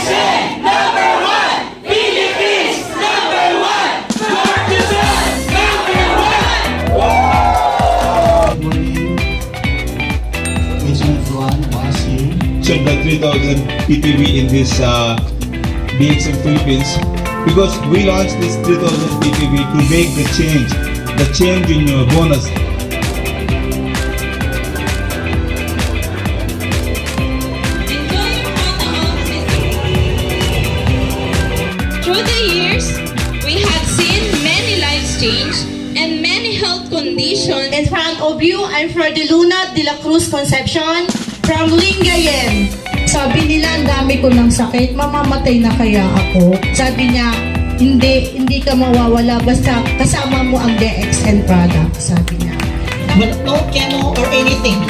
DXN number one! Philippines number one! North Luzon number one! Good morning. Each and everyone was here. So the 3,000 PPV in this DXN Philippines, because we launched this 3,000 PPV to make the change in your bonus. Through the years, we have seen many lives change and many health conditions. In front of you, I'm Luna de la Cruz Concepcion from Lingayen. Sabi nila, ang dami ko ng sakit, mamamatay na kaya ako. Sabi niya, hindi ka mawawala basta kasama mo ang DXN product, sabi niya. But no chemo or anything.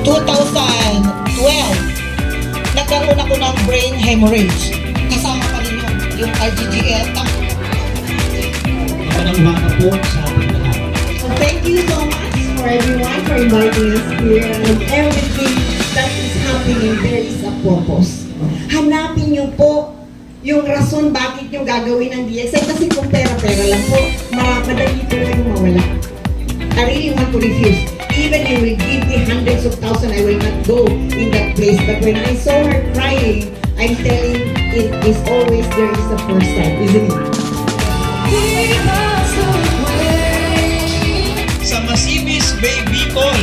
2012, nagkaroon ako ng brain hemorrhage. Kasama pa rin yung IgGL. Magandang umaga po sa ating lahat. So thank you so much for everyone for inviting us here, and everything that is happening, there is a purpose. Hanapin niyo po yung rason bakit nyo gagawin ang DXN, kasi kung pera-pera lang po, madali po lang mawala. I really want to refuse. Even you will give me hundreds of thousands, I will not go in that place. But when I saw her crying, I'm telling it is always there is a first time, isn't it? Sa Masibis Baby Call.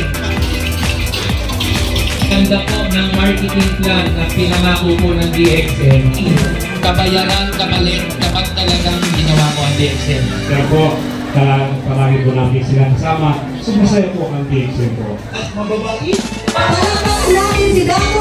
Ganda po ng marketing plan na pinangako po ng DXN. Kabayaran, kapalit kapag talagang ginawa ko ang DXN. Kaya po, palagi po namin sila kasama. So masaya po ang DXN po. At mababait. Palakpak natin si Damo